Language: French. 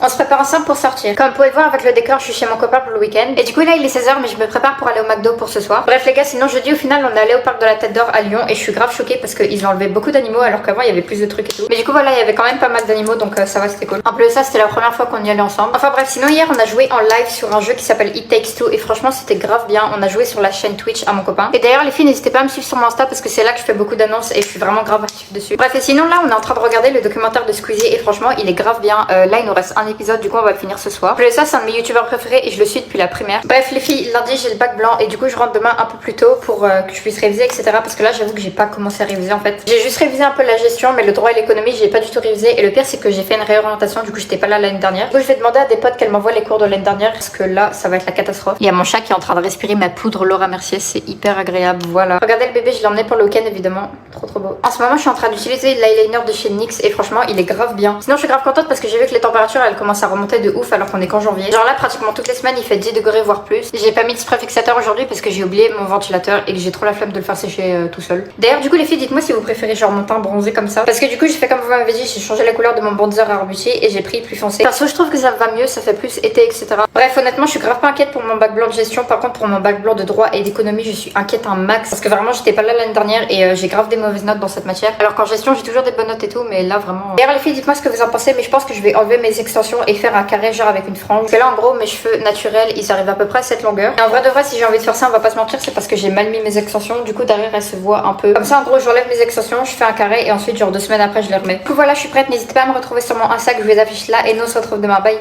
On se prépare ensemble pour sortir. Comme vous pouvez voir avec le décor, je suis chez mon copain pour le week-end. Et du coup là il est 16h mais je me prépare pour aller au McDo pour ce soir. Bref les gars, sinon jeudi au final on est allé au parc de la Tête d'Or à Lyon et je suis grave choquée parce qu'ils ont enlevé beaucoup d'animaux alors qu'avant il y avait plus de trucs et tout. Mais du coup voilà, il y avait quand même pas mal d'animaux donc ça va, c'était cool. En plus de ça, c'était la première fois qu'on y allait ensemble. Enfin bref, sinon hier on a joué en live sur un jeu qui s'appelle It Takes Two et franchement c'était grave bien. On a joué sur la chaîne Twitch à mon copain. Et d'ailleurs les filles, n'hésitez pas à me suivre sur mon Insta parce que c'est là que je fais beaucoup d'annonces et je suis vraiment grave active dessus. Bref, et sinon là on est en train de regarder le documentaire de Squeezie et franchement il est grave bien. Là il nous reste un épisode, du coup on va le finir ce soir. Ça c'est un de mes youtubeurs préférés et je le suis depuis la primaire. Bref les filles, lundi j'ai le bac blanc et du coup je rentre demain un peu plus tôt pour que je puisse réviser etc. Parce que là j'avoue que j'ai pas commencé à réviser en fait. J'ai juste révisé un peu la gestion mais le droit et l'économie j'ai pas du tout révisé. Et le pire c'est que j'ai fait une réorientation, du coup j'étais pas là l'année dernière. Du coup je vais demander à des potes qu'elles m'envoient les cours de l'année dernière parce que là ça va être la catastrophe. Il y a mon chat qui est en train de respirer ma poudre Laura Mercier, c'est hyper agréable, voilà. Regardez le bébé, je l'ai emmené pour le week-end évidemment, trop beau. En ce moment je suis en train d'utiliser l'eyeliner de chez NYX et franchement il est grave bien. Sinon je suis grave contente parce que j'ai vu que les températures elles commencent à remonter de ouf alors qu'on est qu'en janvier. Genre là pratiquement toutes les semaines il fait 10 degrés voire plus. J'ai pas mis de spray fixateur aujourd'hui parce que j'ai oublié mon ventilateur et que j'ai trop la flemme de le faire sécher tout seul. D'ailleurs du coup les filles, dites-moi si vous préférez genre mon teint bronzé comme ça. Parce que du coup j'ai fait comme vous m'avez dit, j'ai changé la couleur de mon bronzer à Arbuty et j'ai pris plus foncé. Perso je trouve que ça va mieux, ça fait plus été etc. Bref honnêtement je suis grave pas inquiète pour mon bac blanc de gestion. Par contre pour mon bac blanc de droit et d'économie je suis inquiète un max. Parce que vraiment j'étais pas là l'année dernière et j'ai grave des mauvaises notes dans cette matière. Alors qu'en gestion j'ai toujours des bonnes notes et tout, mais là vraiment. D'ailleurs les filles, dites-moi ce que vous en pensez, mais je pense que je vais enlever mes extensions et faire un carré genre avec une frange. Parce que là en gros mes cheveux naturels ils arrivent à peu près à cette longueur. Et en vrai de vrai si j'ai envie de faire ça, on va pas se mentir, c'est parce que j'ai mal mis mes extensions. Du coup derrière elles se voient un peu. Comme ça en gros j'enlève mes extensions, je fais un carré et ensuite genre 2 semaines après je les remets. Du coup voilà, je suis prête, n'hésitez pas à me retrouver sur mon Insta que je vous affiche là et nous on se retrouve demain, bye.